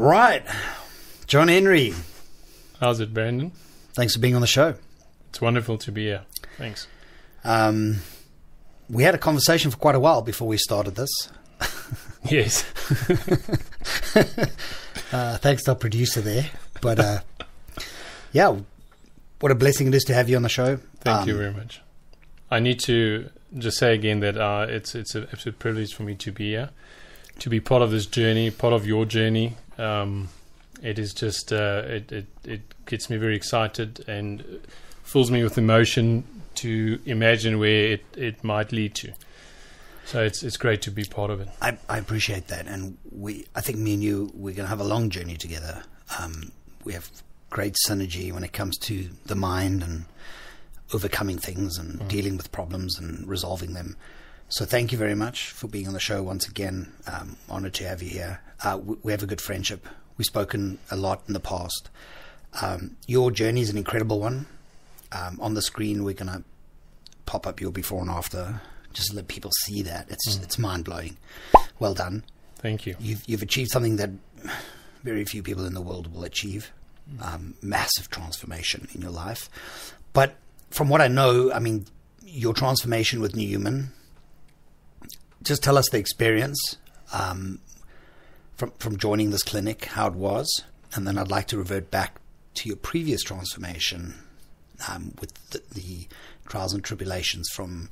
right. John Henry. How's it, Brandon? Thanks for being on the show. It's wonderful to be here. Thanks. We had a conversation for quite a while before we started this. Yes. Thanks to our producer there. But yeah, what a blessing it is to have you on the show. Thank you very much. I need to just say again that it's an absolute privilege for me to be here, to be part of this journey, part of your journey. It is just it gets me very excited and fills me with emotion to imagine where it might lead to. So it's great to be part of it. I appreciate that, and I think me and you, we're going to have a long journey together. We have great synergy when it comes to the mind and overcoming things and dealing with problems and resolving them. So thank you very much for being on the show once again. Honored to have you here. We have a good friendship. We've spoken a lot in the past. Your journey is an incredible one. On the screen, we're going to pop up your before and after, just to let people see that. It's mind-blowing. Well done. Thank you. You've achieved something that very few people in the world will achieve. Massive transformation in your life. But from what I know, I mean, your transformation with NuHuman, just tell us the experience from joining this clinic, how it was, and then I'd like to revert back to your previous transformation with the trials and tribulations from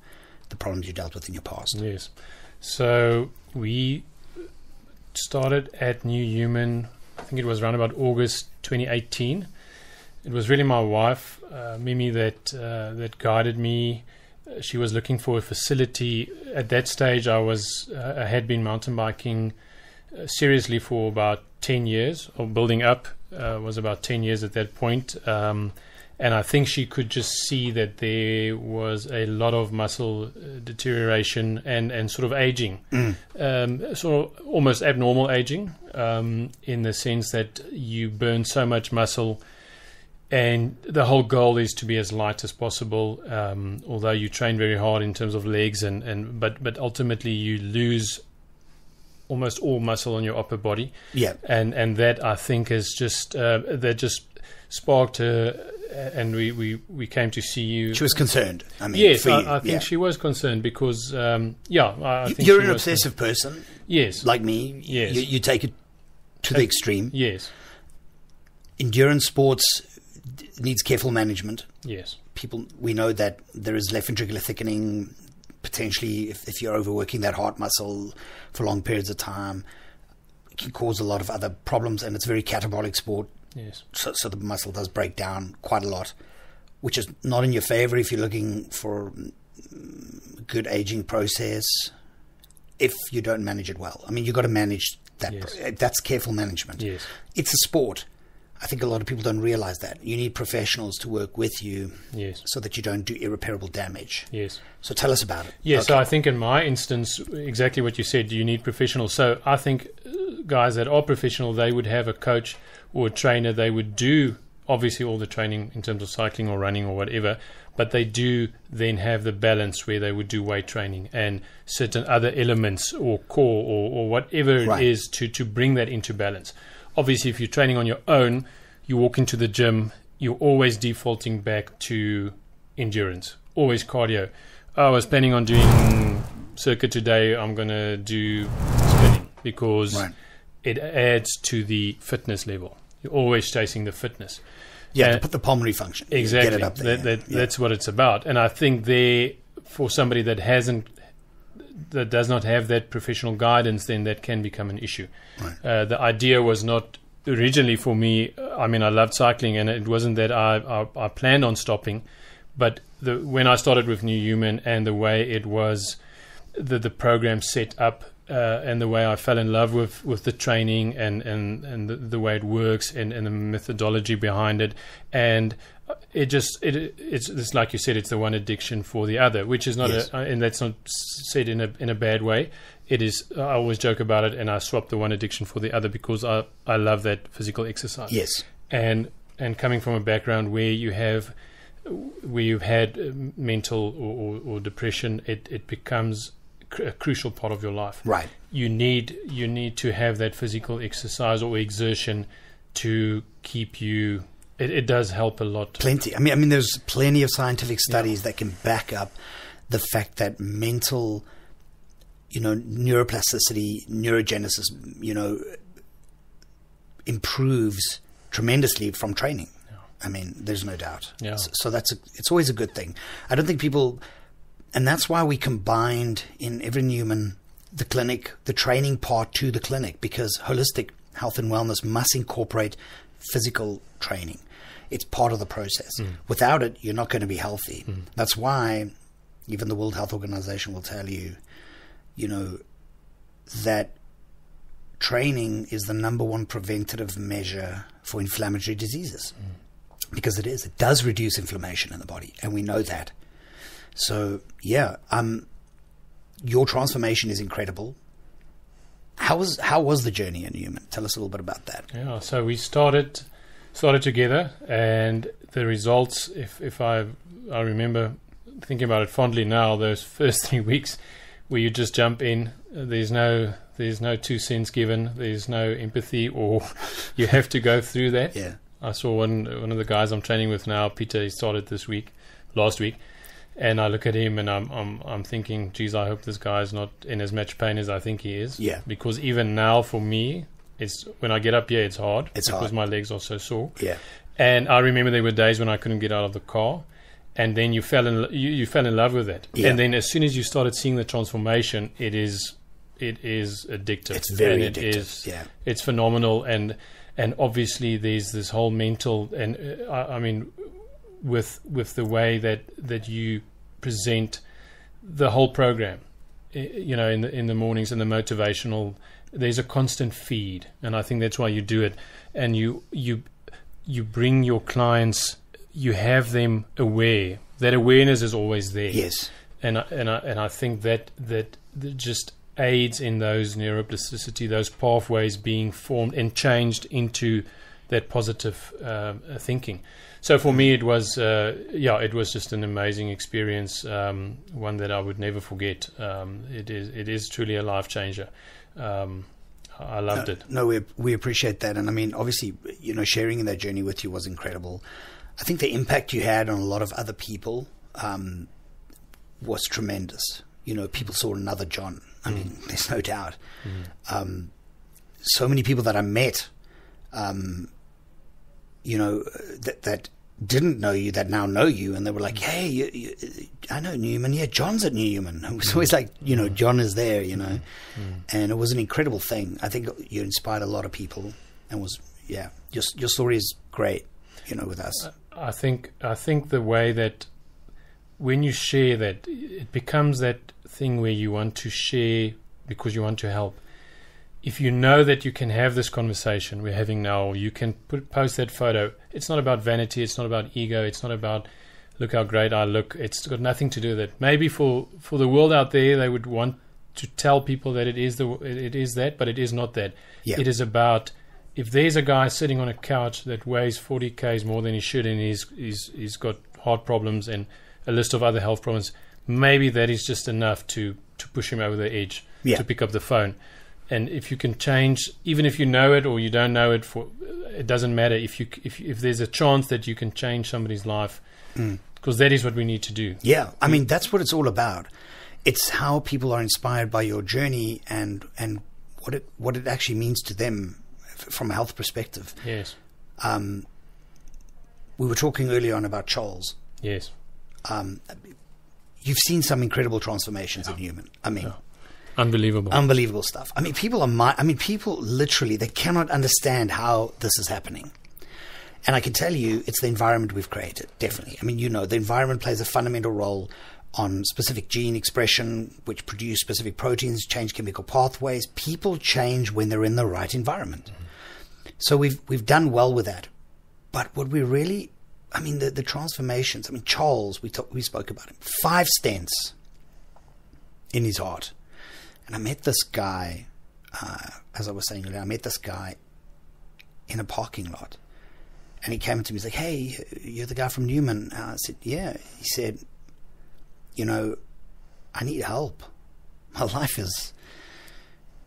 the problems you dealt with in your past. Yes. So we started at NuHuman, I think it was around about August 2018. It was really my wife, Mimi, that guided me. She was looking for a facility. At that stage, I had been mountain biking seriously for about 10 years, or building up was about 10 years at that point. And I think she could just see that there was a lot of muscle deterioration and sort of aging, sort of almost abnormal aging, in the sense that you burn so much muscle, and the whole goal is to be as light as possible. Although you train very hard in terms of legs, but ultimately you lose almost all muscle on your upper body. Yeah, and that I think is just that just sparked her. And we came to see you. She was concerned. I mean, yes, I think she was concerned because, I think you're an obsessive person. Yes, like me. Yes, you take it to the extreme. Yes, endurance sports needs careful management. Yes, we know that there is left ventricular thickening potentially if you're overworking that heart muscle for long periods of time. It can cause a lot of other problems, and it's a very catabolic sport. Yes. So the muscle does break down quite a lot, which is not in your favor if you're looking for a good aging process, if you don't manage it well. I mean, you've got to manage that. Yes. That's careful management. Yes. It's a sport. I think a lot of people don't realize that. You need professionals to work with you. Yes. So that you don't do irreparable damage. Yes. So tell us about it. Yes, Okay. so I think in my instance, exactly what you said, you need professionals. So I think guys that are professional, they would have a coach or a trainer. They would do obviously all the training in terms of cycling or running or whatever, but they do then have the balance where they would do weight training and certain other elements or core or whatever it is to bring that into balance. Obviously, if you're training on your own, you walk into the gym, you're always defaulting back to endurance, always cardio. I was planning on doing circuit today, I'm going to do spinning because it adds to the fitness level. You're always chasing the fitness. Yeah, to put the pulmonary function. Exactly. Get it up there. That's what it's about. And I think there, for somebody that does not have that professional guidance, then that can become an issue. Right. The idea was not originally for me. I mean, I loved cycling, and it wasn't that I planned on stopping. But when I started with NuHuman and the way it was, the program set up, and the way I fell in love with the training and the way it works and the methodology behind it, and it's like you said, it's the one addiction for the other, which is not and that's not said in a bad way. It is. I always joke about it, and I swap the one addiction for the other because I love that physical exercise. Yes, and coming from a background where you've had mental or depression, it becomes a crucial part of your life. Right. You need to have that physical exercise or exertion to keep you. It does help a lot. Plenty. I mean, there's plenty of scientific studies that can back up the fact that mental, neuroplasticity, neurogenesis, improves tremendously from training. Yeah. I mean, there's no doubt. Yeah. So it's always a good thing. I don't think people, and that's why we combined in every NuHuman the clinic, the training part to the clinic, because holistic health and wellness must incorporate physical training. It's part of the process. Without it, you're not going to be healthy. That's why even the World Health Organization will tell you, that training is the number one preventative measure for inflammatory diseases. Because it is. It does reduce inflammation in the body, and we know that. So, yeah, your transformation is incredible. How was the journey in NuHuman? Tell us a little bit about that. Yeah, so we started together, and the results, if I remember thinking about it fondly now, those first 3 weeks where you just jump in, there's no 2 cents given, there's no empathy, or you have to go through that. Yeah. I saw one of the guys I'm training with now, Peter. He started last week, and I look at him and I'm thinking, geez, I hope this guy's not in as much pain as I think he is. Yeah. Because even now for me, it's when I get up here, it's hard. It's because hard. my legs are so sore. Yeah. And I remember there were days when I couldn't get out of the car, and then you fell in love with it. Yeah. And then as soon as you started seeing the transformation, it is addictive. It's very and addictive. Yeah. It's phenomenal. And obviously there's this whole mental, and I mean, with the way that you present the whole program, in the mornings, and the motivational, there's a constant feed, and I think that's why you do it. And you bring your clients, you have them aware. That awareness is always there. Yes. And I think that just aids in those neuroplasticity, those pathways being formed and changed into that positive thinking. So for me, it was just an amazing experience, one that I would never forget. It is truly a life changer. I loved it. No, we appreciate that, and I mean, obviously, sharing in that journey with you was incredible. I think the impact you had on a lot of other people was tremendous. People saw another John. I mean, there's no doubt. So many people that I met, that didn't know you, that now know you, and they were like, hey, I know NuHuman. Yeah, John's at NuHuman. It was always like, John is there, and it was an incredible thing. I think you inspired a lot of people, and your story is great, with us. I think the way that when you share that, it becomes that thing where you want to share because you want to help. If you know that you can have this conversation we're having now, or you can post that photo, it's not about vanity, it's not about ego, it's not about look how great I look. It's got nothing to do with it. Maybe for the world out there, they would want to tell people that it is that, but it is not that. Yeah. It is about, if there's a guy sitting on a couch that weighs 40 kgs more than he should, and he's got heart problems and a list of other health problems, maybe that is just enough to push him over the edge, to pick up the phone. And if you can change, even if you know it or you don't know it, it doesn't matter. If there's a chance that you can change somebody's life, because that is what we need to do. Yeah, I mean, that's what it's all about. It's how people are inspired by your journey and what it actually means to them from a health perspective. Yes. We were talking earlier on about Charles. Yes. You've seen some incredible transformations in NuHuman. I mean, unbelievable stuff. I mean, people literally, they cannot understand how this is happening. And I can tell you, it's the environment we've created. Definitely. I mean, the environment plays a fundamental role on specific gene expression, which produce specific proteins, change chemical pathways. People change when they're in the right environment. So we've done well with that. But what we really, I mean, the transformations. I mean, Charles, we spoke about him. 5 stents in his heart. And I met this guy, as I was saying earlier, in a parking lot. And he came to me, he's like, hey, you're the guy from NuHuman. I said, yeah. He said, I need help. my life is,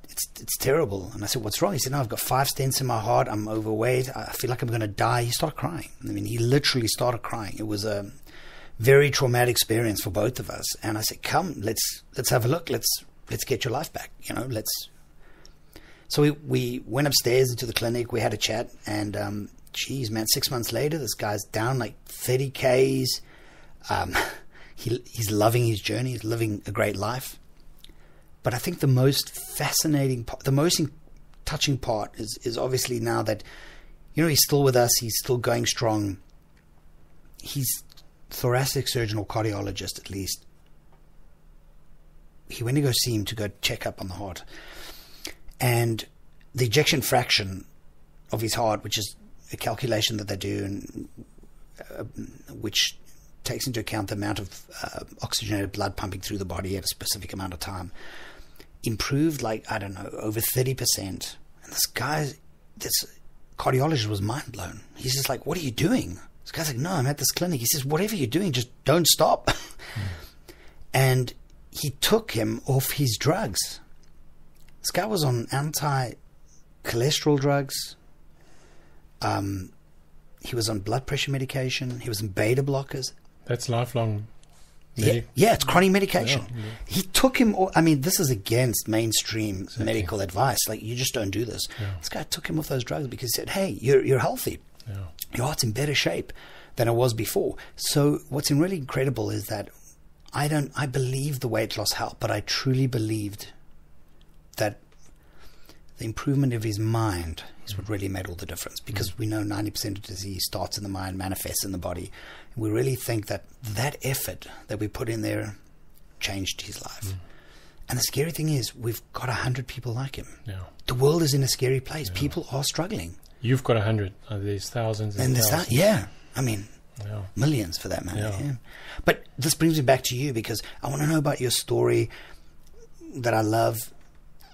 it's terrible. And I said, what's wrong? He said, no, I've got 5 stents in my heart. I'm overweight. I feel like I'm going to die. He started crying. I mean, he literally started crying. It was a very traumatic experience for both of us. And I said, come, let's have a look. Let's get your life back. You know, So we went upstairs into the clinic. We had a chat, and geez, man, 6 months later, this guy's down like 30 Ks. He's loving his journey. He's living a great life. But I think the most fascinating part, the most touching part is obviously now that, you know, he's still with us. He's still going strong. He's thoracic surgeon or cardiologist, at least. He went to go see him to go check up on the heart. And the ejection fraction of his heart, which is a calculation that they do, and which takes into account the amount of oxygenated blood pumping through the body at a specific amount of time, improved like, I don't know, over 30%. And this cardiologist was mind blown. He's just like, what are you doing? This guy's like, no, I'm at this clinic. He says, whatever you're doing, just don't stop. And he took him off his drugs. This guy was on anti-cholesterol drugs. He was on blood pressure medication. He was on beta blockers. That's lifelong. Yeah, it's chronic medication. Yeah. He took him. I mean, this is against mainstream medical advice. Like, you just don't do this. Yeah. This guy took him off those drugs because he said, "Hey, you're healthy. Yeah. Your heart's in better shape than it was before." So, what's really incredible is that I believe the weight loss helped, but I truly believed that the improvement of his mind is what really made all the difference, because we know 90% of disease starts in the mind, manifests in the body. And we really think that effort that we put in there changed his life. And the scary thing is, we've got 100 people like him. Yeah. The world is in a scary place. Yeah. People are struggling. You've got 100. There's thousands and thousands. Yeah. I mean, millions for that matter. Yeah. Yeah. But this brings me back to you, because I want to know about your story that I love,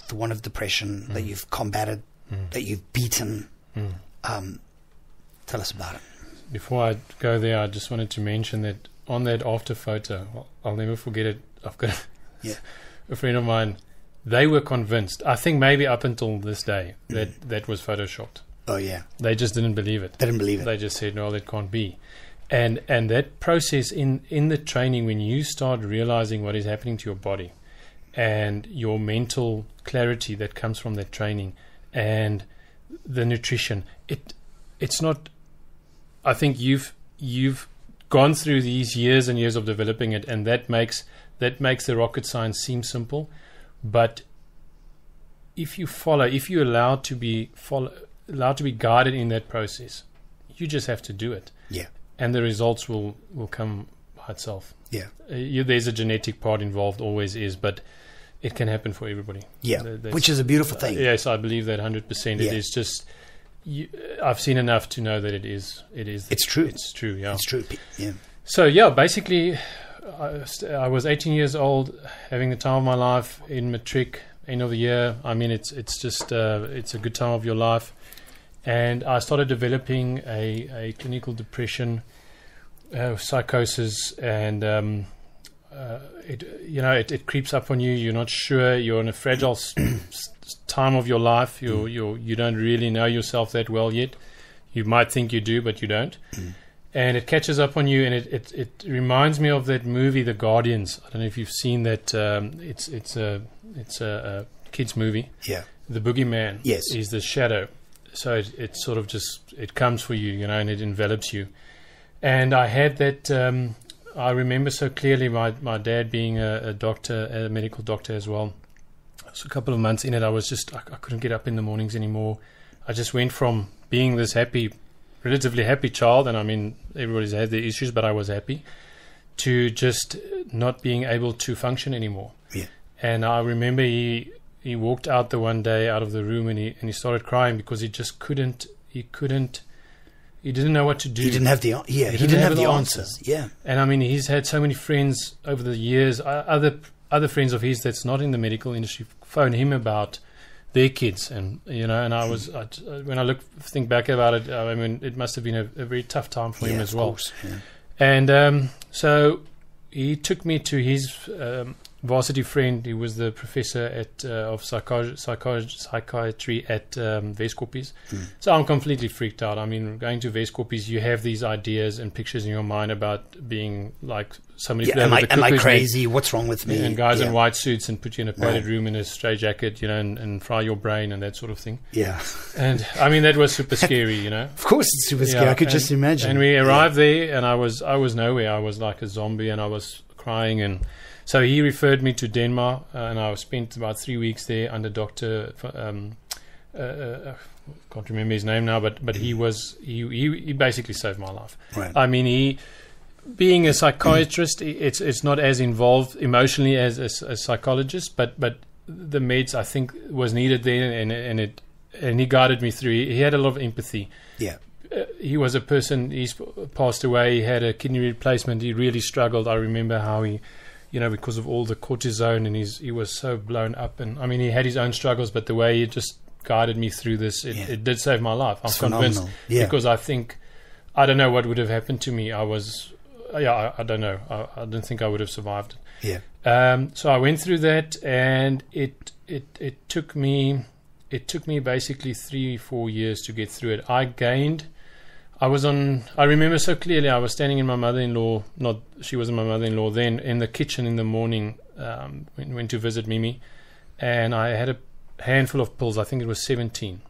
the one of depression that you've combated, that you've beaten. Tell us about it. Before I go there, I just wanted to mention that on that after photo, I'll never forget it. I've got a friend of mine. They were convinced, I think maybe up until this day, that was photoshopped. Oh, yeah. They just didn't believe it. They didn't believe it. They just said, no, that can't be. And that process in the training, when you start realizing what is happening to your body and your mental clarity that comes from that training and the nutrition, it's not... I think you've gone through these years and years of developing it, and that makes the rocket science seem simple. But if you're allowed to be guided in that process, you just have to do it. Yeah. And the results will come by itself. Yeah. There's a genetic part involved, always is, but it can happen for everybody. Yeah. Which is a beautiful thing. Yes, I believe that 100%. Yeah. It is just... I've seen enough to know that it is. It's true. It's true. Yeah. It's true. Yeah. So basically, I was 18 years old, having the time of my life in matric, end of the year. I mean, it's just it's a good time of your life, and I started developing a clinical depression, psychosis, and it creeps up on you. You're not sure. You're in a fragile time of your life. You don't really know yourself that well yet. You might think you do, but you don't. And it catches up on you, and it reminds me of that movie, The Guardians. I don't know if you've seen that. It's a kids movie. Yeah. The boogeyman. Yes. Is the shadow. So it sort of it comes for you, and it envelops you. And I had that. I remember so clearly my dad being a doctor, a medical doctor as well. So a couple of months in it, I couldn't get up in the mornings anymore. I just went from being this relatively happy child, and I mean, everybody's had their issues, but I was happy, to just not being able to function anymore. Yeah. And I remember he walked out the one day out of the room, and he started crying because he just couldn't. He didn't know what to do. He didn't have the answers. Yeah. And I mean, he's had so many friends over the years, other friends of his that's not in the medical industry, phone him about their kids, and and when I think back about it, I mean, it must have been a very tough time for him as well. Course, yeah. And so he took me to his varsity friend. He was the professor of psychiatry at Westkoppies. So I'm completely freaked out. I mean, going to Westkoppies, you have these ideas and pictures in your mind about being like somebody. Am I crazy? What's wrong with me? And guys in white suits and put you in a padded room in a straitjacket, and fry your brain and that sort of thing. Yeah. And I mean, that was super scary, Of course, it's super scary. I could just imagine. And we arrived there, and I was nowhere. I was like a zombie, and I was crying. And so he referred me to Denmark, and I spent about 3 weeks there under Doctor. Can't remember his name now, but he basically saved my life. Right. I mean, being a psychiatrist, it's not as involved emotionally as a psychologist, but the meds I think was needed there, and he guided me through. He had a lot of empathy. Yeah. He was a person. He's passed away. He had a kidney replacement. He really struggled. I remember how he, because of all the cortisone, and he was so blown up. And I mean, he had his own struggles, but the way he just guided me through this, it did save my life. I'm convinced, because I think, I don't know what would have happened to me. I don't know. I don't think I would have survived it. Yeah. So I went through that, and it took me basically 3-4 years to get through it. I remember so clearly, I was standing in my mother-in-law, she wasn't my mother-in-law then, in the kitchen in the morning, went to visit Mimi, and I had a handful of pills. I think it was 17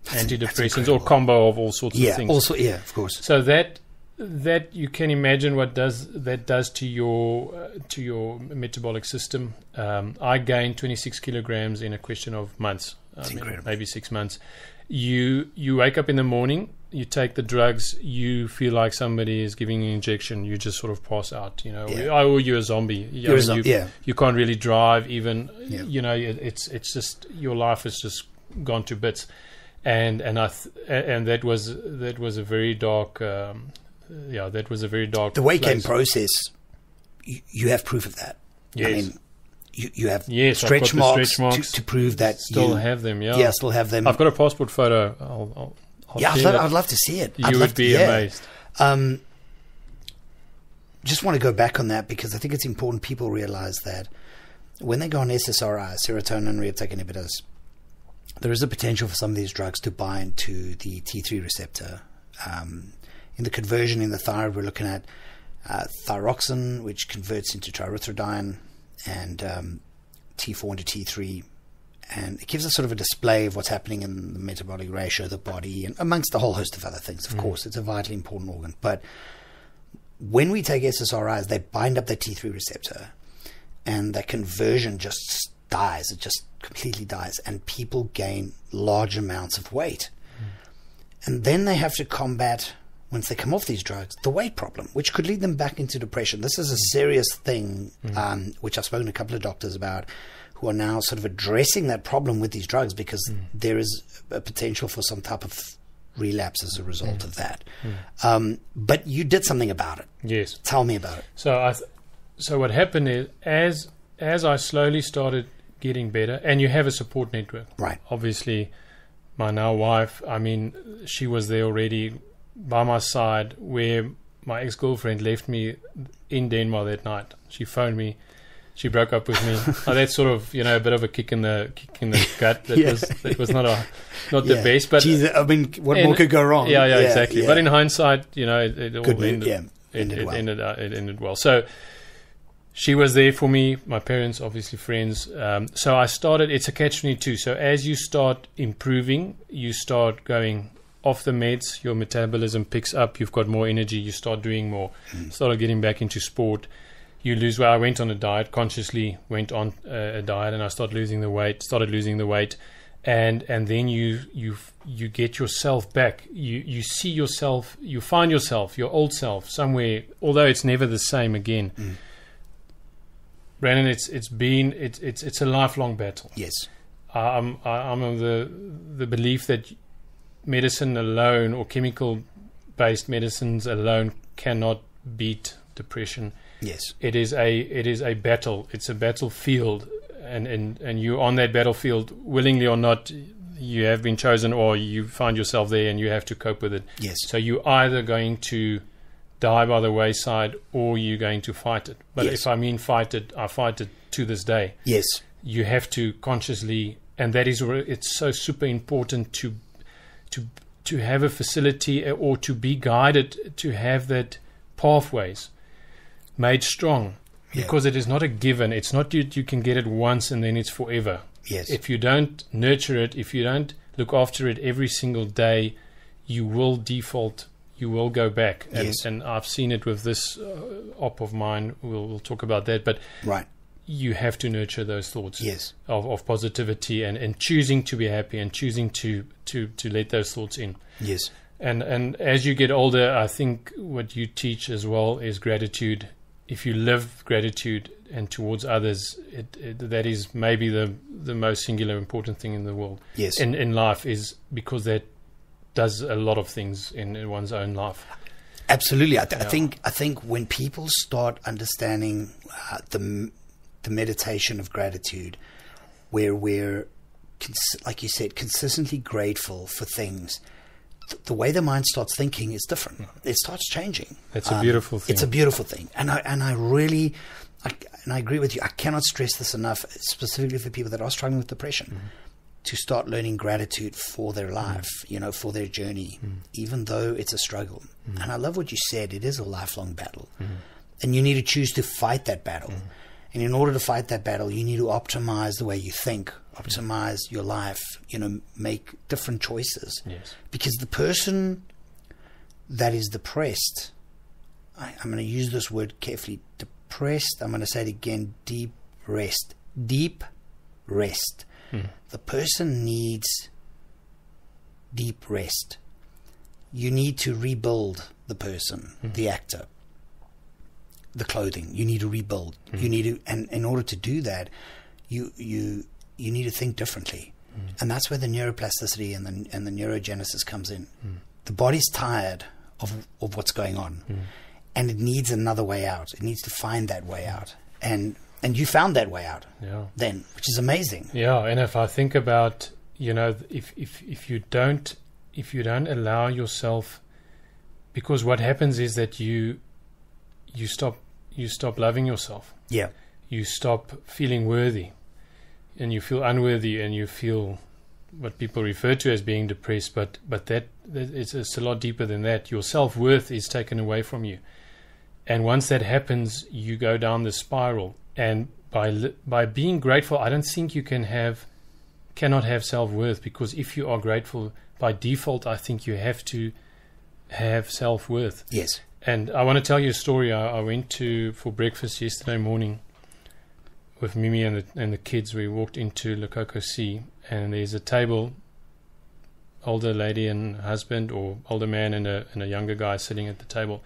antidepressants, or combo of all sorts of things. Also, of course. So that you can imagine what that does to your metabolic system. I gained 26 kilograms in a question of months. Maybe 6 months. You wake up in the morning, you take the drugs, you feel like somebody is giving you an injection, you just sort of pass out. You're a zombie. You can't really drive even. It's just, your life has just gone to bits, and that was a very dark. That was a very dark. The weight gain process, you have proof of that. Yes. I mean, you have stretch marks to prove that. Still have them, Yeah, still have them. I've got a passport photo. I'll I'd love to see it. You would be amazed. Just want to go back on that, because I think it's important people realize that when they go on SSRI, serotonin reuptake inhibitors, there is a potential for some of these drugs to bind to the T3 receptor. In the conversion in the thyroid, we're looking at thyroxine, which converts into trirethrodine, and T4 into T3, and it gives us sort of a display of what's happening in the metabolic ratio of the body, and amongst a whole host of other things. Of course, it's a vitally important organ. But when we take SSRIs, they bind up the T3 receptor, and that conversion just dies. It just completely dies, and people gain large amounts of weight. And then they have to combat, once they come off these drugs, the weight problem, which could lead them back into depression. This is a serious thing, which I've spoken to a couple of doctors about, who are now sort of addressing that problem with these drugs, because there is a potential for some type of relapse as a result of that. But you did something about it. Yes. Tell me about it. So what happened is, as I slowly started getting better, and you have a support network. Right. Obviously, my now wife, I mean, she was there already by my side, where my ex-girlfriend left me in Denmark that night. She phoned me. She broke up with me. That's sort of, a bit of a kick in the gut. That was not the best. But jeez, I mean, what more could go wrong? Yeah, exactly. Yeah. But in hindsight, it all ended well. So she was there for me. My parents, obviously friends. So I started. It's a catch-22. So as you start improving, you start going off the meds. Your metabolism picks up. You've got more energy. You start doing more. Started getting back into sport. You lose weight. I went on a diet, consciously went on a diet, and I started losing the weight, and then you get yourself back. You see yourself, you find yourself, your old self somewhere, although it's never the same again. Brandon, it's a lifelong battle. Yes. I'm of the belief that medicine alone, or chemical based medicines alone, cannot beat depression. Yes, it is a battle. It's a battlefield, and you're on that battlefield, willingly or not. You have been chosen, or you find yourself there, and you have to cope with it. Yes. So you're either going to die by the wayside, or you're going to fight it. But Yes. if I mean fight it, I fight it to this day. Yes. You have to consciously, and that is where it's so super important to have a facility, or to be guided, to have that pathways made strong, Yeah. because it is not a given. It's not you can get it once and then it's forever. Yes. If you don't nurture it, if you don't look after it every single day, you will default. You will go back. And, Yes. and I've seen it with this op of mine. We'll talk about that. But Right. you have to nurture those thoughts Yes. of positivity, and choosing to be happy, and choosing to let those thoughts in. Yes. And as you get older, I think what you teach as well is gratitude. If you live gratitude and towards others, that is maybe the most singular important thing in the world. Yes. In life, is because that does a lot of things in one's own life. Absolutely. I Yeah. think when people start understanding the meditation of gratitude, where we're, like you said, consistently grateful for things, the way the mind starts thinking is different. It starts changing. That's a beautiful thing. It's a beautiful thing. And I really, and I agree with you. I cannot stress this enough, specifically for people that are struggling with depression, to start learning gratitude for their life, for their journey, even though it's a struggle. And I love what you said. It is a lifelong battle. And you need to choose to fight that battle. And in order to fight that battle, you need to optimize the way you think, optimize your life, make different choices. Yes. Because the person that is depressed, I'm going to use this word carefully, depressed, I'm going to say it again, deep rest. Deep rest. The person needs deep rest. You need to rebuild the person, the actor, the clothing. You need to rebuild. You need to, and in order to do that, you need to think differently. And that's where the neuroplasticity and the neurogenesis comes in. The body's tired of what's going on, and it needs another way out. It needs to find that way out. And you found that way out then, which is amazing. Yeah, and if I think about, if you don't allow yourself, because what happens is that you stop loving yourself. Yeah. You stop feeling worthy, and you feel unworthy, and you feel what people refer to as being depressed, but that it's a lot deeper than that. Your self-worth is taken away from you. And once that happens, you go down the spiral. And by being grateful, I don't think you cannot have self-worth, because if you are grateful by default, I think you have to have self-worth. Yes. And I want to tell you a story. I went for breakfast yesterday morning with Mimi and the kids. We walked into Le Coco Sea, and there's a table, older lady and husband, or older man and a younger guy sitting at the table.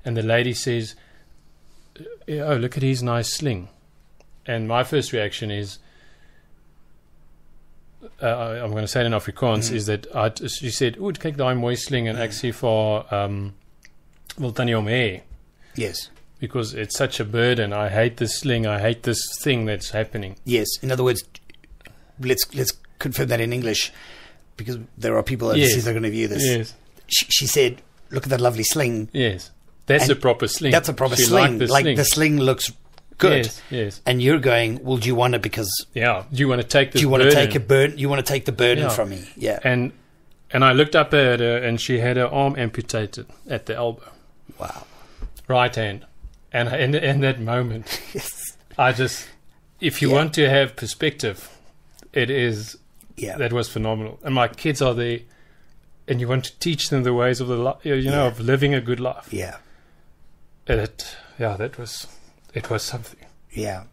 And the lady says, "Oh, look at his nice sling." And my first reaction is, I'm going to say it in Afrikaans, is that she said, kyk daai mooi sling, en ek sê vir haar, wil tannie hom hê? Yes. Because it's such a burden. I hate this sling. I hate this thing that's happening. Yes. In other words, let's confirm that in English, because there are people overseas that are going to view this. Yes. She said, "Look at that lovely sling." Yes. That's And a proper sling. That's a proper She sling. liked the Like sling. the sling looks good. Yes, yes. And you're going, "Well, do you want it because Yeah. Do you want to take this do you want burden? to take a burden? You want to take the burden Yeah. from me?" Yeah. And I looked up at her, and she had her arm amputated at the elbow, Wow. right hand. And in that moment, Yes. I just, if you Yeah. want to have perspective, it is, Yeah. that was phenomenal. And my kids are there, and you want to teach them the ways of of living a good life. Yeah. And it was something. Yeah.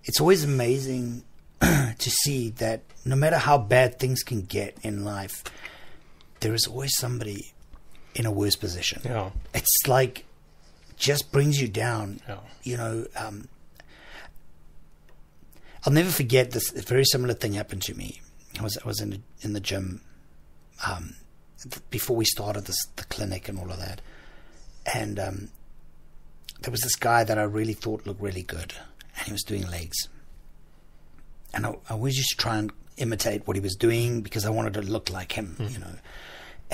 It's always amazing to see that no matter how bad things can get in life, there is always somebody in a worse position. Yeah. It's like, just brings you down. Yeah. I'll never forget this. A very similar thing happened to me. I was in the gym before we started the clinic and all of that, and there was this guy that I really thought looked really good, and he was doing legs, and I always used to try and imitate what he was doing because I wanted to look like him,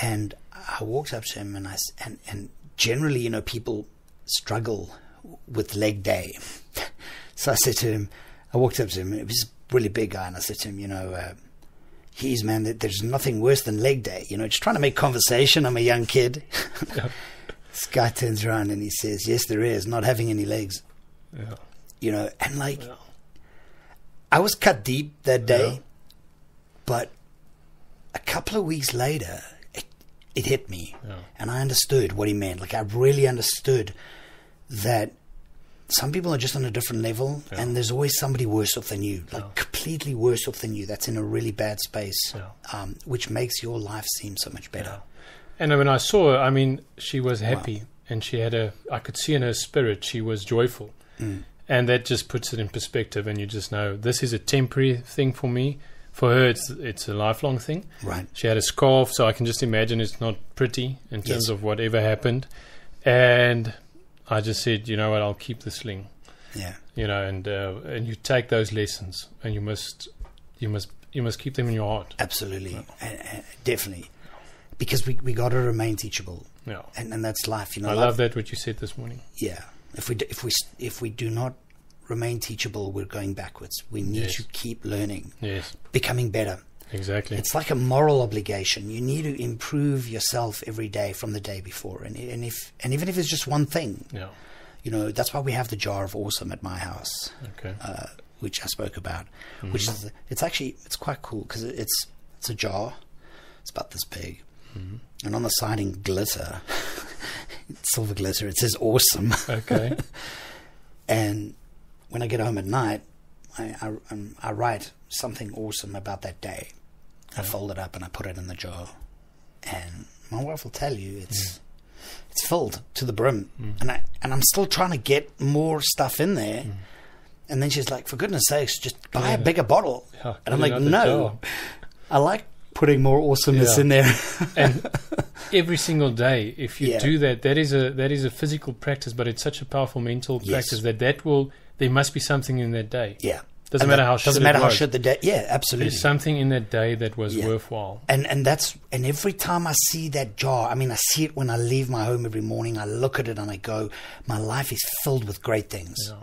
And I walked up to him, and generally, you know, people struggle with leg day. So I said to him, I walked up to him, it was a really big guy, and I said to him, you know, man, there's nothing worse than leg day. You know, just trying to make conversation. I'm a young kid. Yeah. This guy turns around and he says, yes, there is, not having any legs. Yeah. You know, and like, I was cut deep that day, but a couple of weeks later, it hit me, and I understood what he meant. Like, I really understood that some people are just on a different level, and there's always somebody worse off than you, like completely worse off than you, that's in a really bad space, which makes your life seem so much better. Yeah. And when I saw her, I mean, she was happy, and she had I could see in her spirit, she was joyful. And that just puts it in perspective, and you just know this is a temporary thing for me. For her, it's a lifelong thing. Right. She had a scarf, so I can just imagine it's not pretty in terms of whatever happened. And I just said, you know what, I'll keep the sling. Yeah. You know, and you take those lessons, and you must keep them in your heart. Absolutely, definitely, because we got to remain teachable. Yeah. And that's life. You know, I love that what you said this morning. Yeah. If we do not remain teachable, we're going backwards. We need to keep learning, becoming better. Exactly. It's like a moral obligation. You need to improve yourself every day from the day before, and even if it's just one thing. Yeah. You know, that's why we have the jar of awesome at my house. Okay. Which I spoke about, which is it's quite cool because it's a jar. It's about this big, and on the side in glitter, silver glitter, it says awesome. Okay. And when I get home at night, I write something awesome about that day. I fold it up and I put it in the jar, and my wife will tell you it's filled to the brim, and I'm still trying to get more stuff in there. And then she's like, "For goodness sakes, just buy a bigger bottle." Yeah, and I'm like, "No, I like putting more awesomeness in there." And every single day, if you do that, that is a physical practice, but it's such a powerful mental practice that there must be something in that day. Yeah. Doesn't matter how shit the day. Yeah, absolutely. There's something in that day that was worthwhile. And every time I see that jar, I mean, I see it when I leave my home every morning. I look at it and I go, my life is filled with great things. Yeah.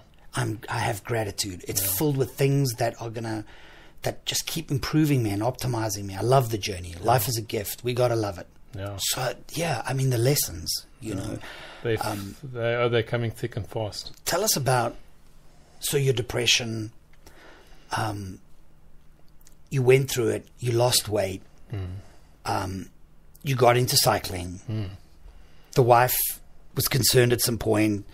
I have gratitude. It's filled with things that just keep improving me and optimizing me. I love the journey. Life is a gift. We got to love it. Yeah. So I mean, the lessons, you know, they're coming thick and fast. Tell us about your depression. You went through it. You lost weight. You got into cycling. The wife was concerned at some point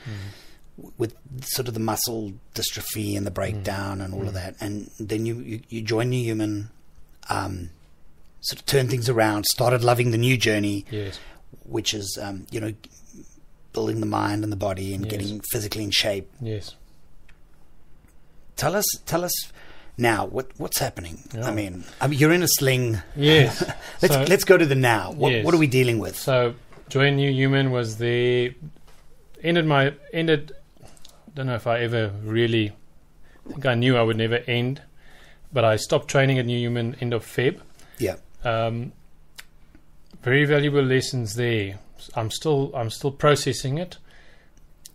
with sort of the muscle dystrophy and the breakdown and all of that. And then you joined NuHuman, sort of turned things around, started loving the new journey, which is, you know, building the mind and the body and getting physically in shape. Yes. Tell us now what's happening. Yeah. I mean, you're in a sling. Yes. let's go to the now. What are we dealing with? So, join NuHuman was ended. Don't know if I ever really. I think I knew I would never end, but I stopped training at NuHuman end of Feb. Yeah. Very valuable lessons there. I'm still processing it.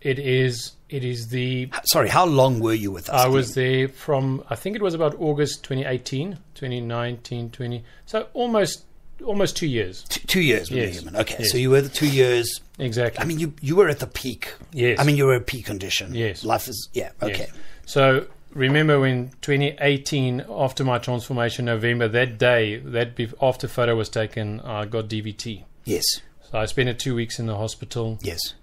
It is the... Sorry, how long were you with us? I was there from, I think it was about August 2018, 2019, 20... So almost 2 years. 2 years with NuHuman. Okay, so you were the 2 years... Exactly. I mean, you were at the peak. Yes. I mean, you were at peak condition. Yes. Life is... Yeah, okay. Yes. So remember when 2018, after my transformation, November, that day, after photo was taken, I got DVT. Yes. So I spent 2 weeks in the hospital. Yes.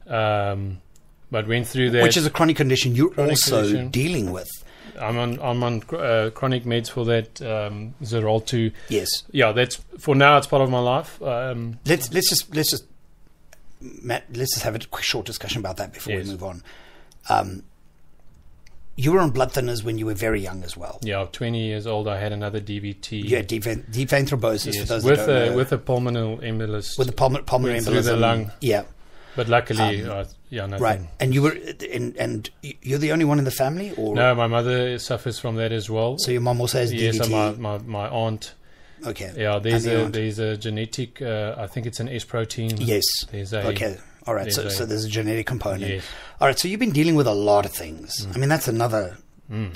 But went through that, which is a chronic condition you're also dealing with. I'm on chronic meds for that, Xarelto. Yes. Yeah, that's for now. It's part of my life. Let's just have a quick short discussion about that before we move on. You were on blood thinners when you were very young as well. Yeah, 20 years old. I had another DVT. Yeah, deep vein thrombosis. Yes. For those with a pulmonary embolus. With a pulmonary embolism through the lung. Yeah. But luckily, nothing. Right. And you were, and you're the only one in the family, or no? My mother suffers from that as well. So your mom also has DVT. Yes, so my aunt Okay. Yeah, And they aren't. there's a genetic. I think it's an S protein. Yes. There's a. Okay. All right. So there's a genetic component. Yes. All right. So you've been dealing with a lot of things. I mean, that's another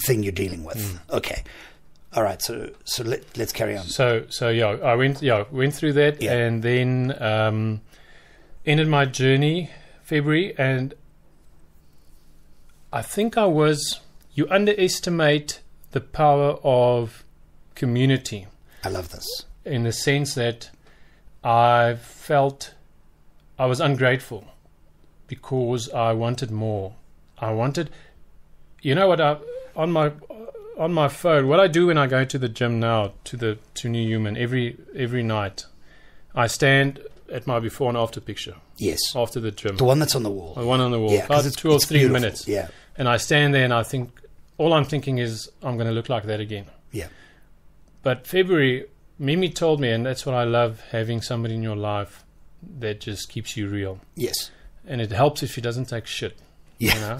thing you're dealing with. Okay. All right. So let's carry on. So yeah, I went through that, Yeah. and then ended my journey February, and I think you underestimate the power of community, I love this. in the sense that I felt I was ungrateful because I wanted more. I wanted, you know what, on my phone, what I do when I go to the gym now, to NuHuman, every night, I stand at my before and after picture Yes. after the gym. The one that's on the wall. The one on the wall, Yeah, 'cause about 2 or 3 beautiful. minutes. Yeah. And I stand there and I think, all I'm thinking is, I'm going to look like that again. Yeah. But February, Mimi told me, and that's what I love, having somebody in your life that just keeps you real. Yes. And it helps if she doesn't take shit. Yeah. You know?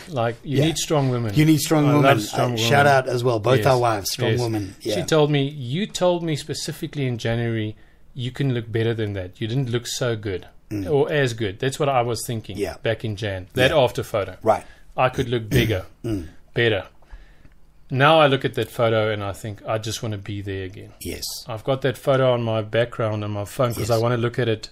Like, you Yeah. need strong women. You need strong I women. love strong women. Shout out as well. Both Yes. our wives, strong Yes. women. Yeah. You told me specifically in January, you can look better than that. You didn't look so good. Or as good. That's what I was thinking Yeah. back in Jan. That Yeah. after photo. Right. I could look bigger, better. Now I look at that photo and I think, I just want to be there again. Yes. I've got that photo on my background on my phone because Yes. I want to look at it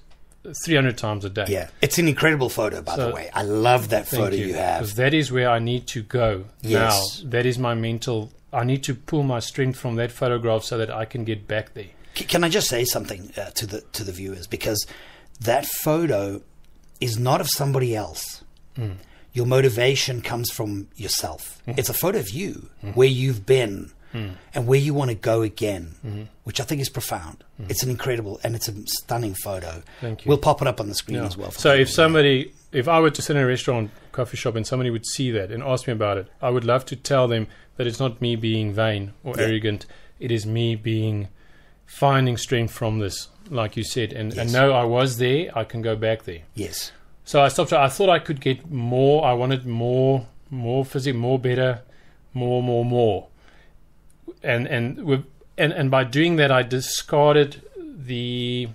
300 times a day. Yeah. It's an incredible photo, by the So, way. I love that Thank photo you have. Because that is where I need to go Yes. now. That is my mental. I need to pull my strength from that photograph so that I can get back there. Can I just say something to the viewers? Because that photo is not of somebody else. Your motivation comes from yourself. It's a photo of you, where you've been and where you want to go again, which I think is profound. It's an incredible and it's a stunning photo. Thank you. We'll pop it up on the screen Yeah. as well. for So people. if I were to sit in a restaurant, coffee shop, and somebody would see that and ask me about it, I would love to tell them that it's not me being vain or Yeah. arrogant. It is me finding strength from this, like you said, and Yes. know I was there. I can go back there. Yes. So I stopped. I thought I could get more. I wanted more physical, more better, more. And by doing that, I discarded the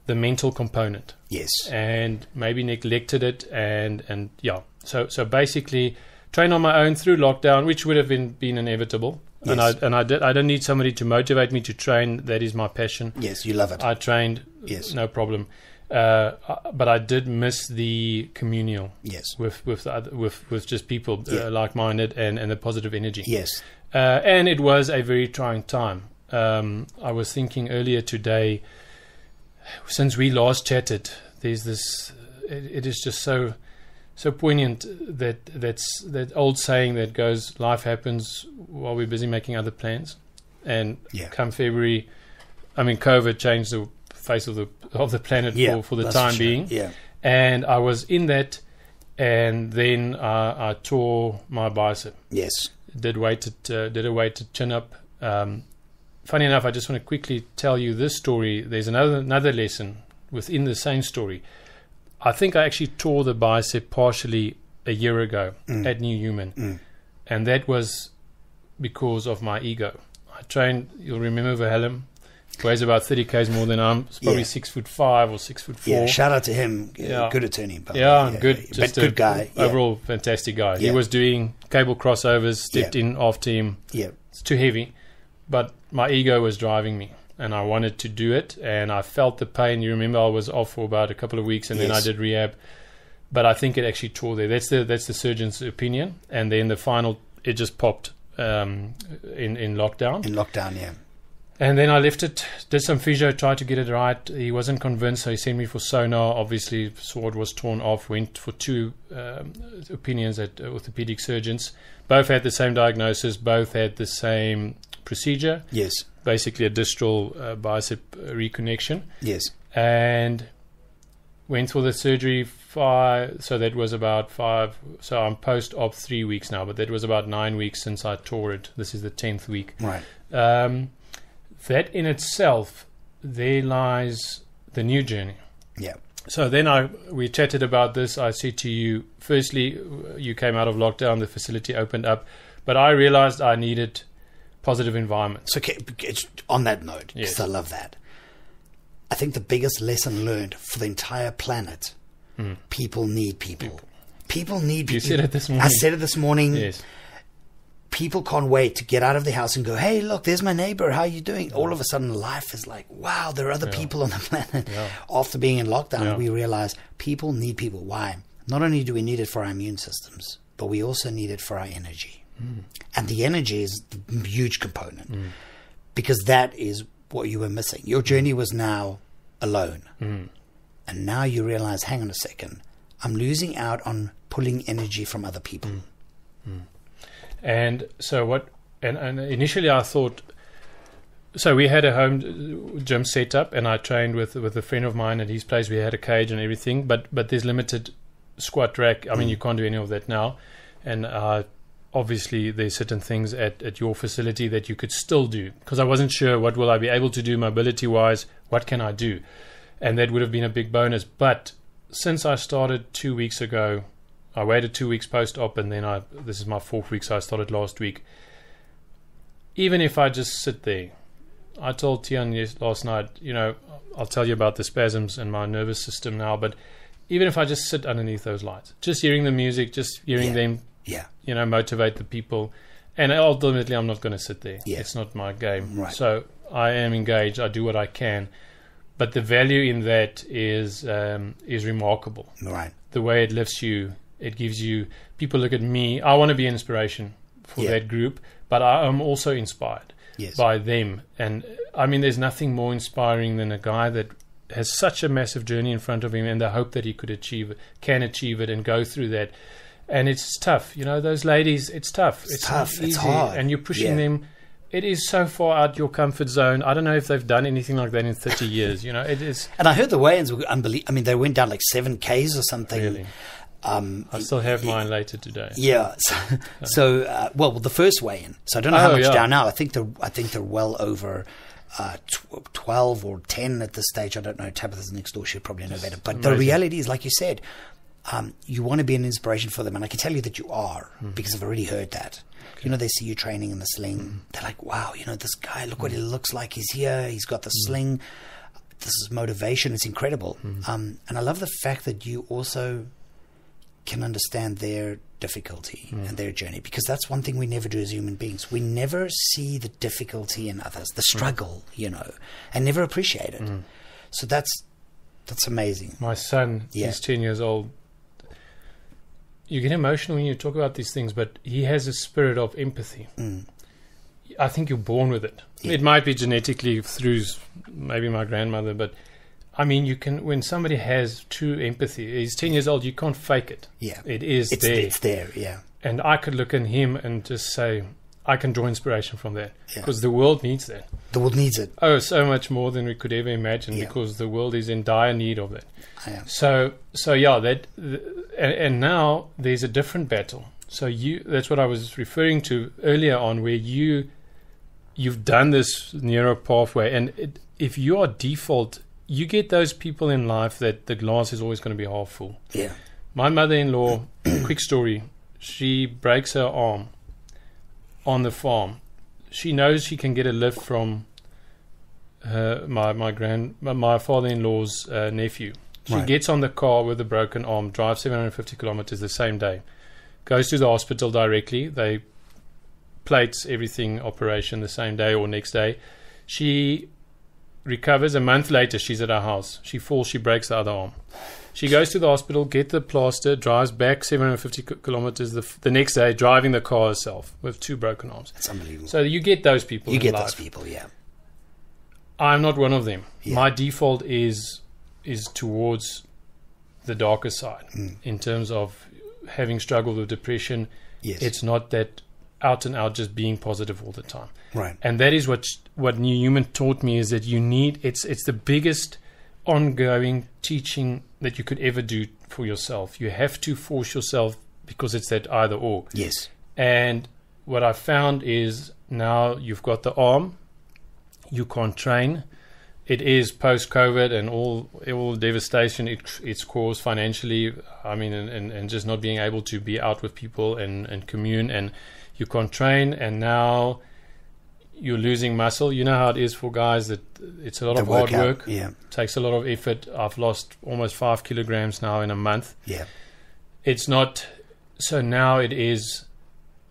mental component Yes. and maybe neglected it. And yeah. So basically, train on my own through lockdown, which would have been inevitable. Yes. And I don't need somebody to motivate me to train. That is my passion. Yes. You love it. I trained. Yes. No problem. But I did miss the communal Yes. with just people Yeah. like-minded and the positive energy. Yes. And it was a very trying time. I was thinking earlier today, since we last chatted, there's this. It is just so poignant that old saying that goes, "Life happens while we're busy making other plans." And Yeah. come February, I mean, COVID changed the face of the planet Yeah. for the that's time sure. being. Yeah. And I was in that, and then I tore my bicep. Yes. Did a weighted chin up. Funny enough, I just want to quickly tell you this story. There's another lesson within the same story. I think I actually tore the bicep partially a year ago at NuHuman, and that was because of my ego. I trained. You'll remember Vahalem. Weighs about 30 kgs more than I'm. It's probably Yeah. 6'5" or 6'4". Yeah. Shout out to him. Yeah. Good attorney. by the Yeah, way. good. But Just good guy. Yeah. Overall, fantastic guy. He Yeah. was doing cable crossovers, stepped in after him. Yeah. It's too heavy, but my ego was driving me, and I wanted to do it, and I felt the pain. You remember I was off for about a couple of weeks, and then I Yes. did rehab, but I think it actually tore there. That's the surgeon's opinion, and then the final, it just popped in lockdown. In lockdown. Yeah. And then I left it, did some physio, tried to get it right. He wasn't convinced, so he sent me for sonar. Obviously, saw it was torn off, went for two opinions at orthopedic surgeons. Both had the same diagnosis, both had the same procedure, Yes. basically a distal bicep reconnection. Yes. And went for the surgery so that was about 5. So I'm post-op 3 weeks now, but that was about 9 weeks since I tore it. This is the 10th week. Right. That in itself, there lies the new journey. Yeah. So then we chatted about this. I said to you, firstly, you came out of lockdown, the facility opened up, but I realized I needed positive environment. So it's on that note, because I love that. I think the biggest lesson learned for the entire planet, people need people. People need people. You said it this morning. I said it this morning. Yes. People can't wait to get out of the house and go, hey, look, there's my neighbor. How are you doing? All of a sudden, life is like, wow, there are other people on the planet. Yeah. After being in lockdown, we realize people need people. Why? Not only do we need it for our immune systems, but we also need it for our energy. And the energy is the huge component because that is what you were missing. Your journey was now alone. And now you realize, hang on a second, I'm losing out on pulling energy from other people. And so what, and initially I thought, so we had a home gym set up and I trained with a friend of mine at his place. We had a cage and everything, but there's limited squat rack. I mean, you can't do any of that now. And obviously there's certain things at your facility that you could still do, because I wasn't sure what will I be able to do mobility wise, what can I do? And that would have been a big bonus. But since I started 2 weeks ago, I waited 2 weeks post-op, and then this is my 4th week, so I started last week. Even if I just sit there, I told Tian last night, I'll tell you about the spasms in my nervous system now, but even if I just sit underneath those lights, just hearing the music, just hearing them, motivate the people, and ultimately I'm not going to sit there. It's not my game. Right. So I am engaged. I do what I can. But the value in that is remarkable. Right. The way it lifts you. It gives you, people look at me, I want to be an inspiration for that group, but I am also inspired by them. And I mean, there's nothing more inspiring than a guy that has such a massive journey in front of him and the hope that he can achieve it and go through that. And it's tough. Those ladies, it's tough. It's tough. It's hard. And you're pushing them. It is so far out your comfort zone. I don't know if they've done anything like that in 30 years. It is. And I heard the weigh-ins were unbelievable. I mean, they went down like 7 Ks or something. Really? I still have mine later today. Yeah. So the first weigh-in. So I don't know how much down now. I think they're well over 12 or 10 at this stage. I don't know. Tabitha's next door. She'll probably know better. But the reality is, like you said, you want to be an inspiration for them. And I can tell you that you are, because I've already heard that. Okay. They see you training in the sling. They're like, wow, this guy, look what he looks like. He's here. He's got the sling. This is motivation. It's incredible. And I love the fact that you also can understand their difficulty and their journey, because that's one thing we never do as human beings. We never see the difficulty in others, the struggle, and never appreciate it. So that's amazing. My son, he's 10 years old. You get emotional when you talk about these things, but he has a spirit of empathy. I think you're born with it. It might be genetically through maybe my grandmother, but I mean, you can, when somebody has true empathy, he's 10 years old, you can't fake it. Yeah. It's there. It's there, yeah. And I could look at him and just say, I can draw inspiration from that. Because the world needs that. The world needs it. Oh, so much more than we could ever imagine, because the world is in dire need of that. So and now there's a different battle. So that's what I was referring to earlier on, where you've done this narrow pathway, and if you are default, you get those people in life that the glass is always going to be half full. Yeah. My mother-in-law, quick story, she breaks her arm on the farm. She knows she can get a lift from my father-in-law's nephew. She gets on the car with a broken arm, drives 750 kilometers the same day, goes to the hospital directly. They plates everything operation the same day or next day. She recovers. A month later, she's at her house. She falls, she breaks the other arm. She goes to the hospital, get the plaster, drives back 750 kilometers the next day, driving the car herself with 2 broken arms. That's unbelievable. So you get those people. Those people, yeah. I'm not one of them. Yeah. My default is towards the darker side in terms of having struggled with depression. Yes. It's not that out and out just being positive all the time. Right. And that is what NuHuman taught me, is that you need, it's the biggest ongoing teaching that you could ever do for yourself. You have to force yourself, because it's that either or. Yes. And what I found is, now you've got the arm, you can't train. It is post-COVID and all devastation it's caused financially. I mean, and just not being able to be out with people and commune, and you can't train. And now you're losing muscle. You know how it is for guys that it's a lot of hard work. Yeah. Takes a lot of effort. I've lost almost 5 kilograms now in a month. Yeah. It's not, so now it is,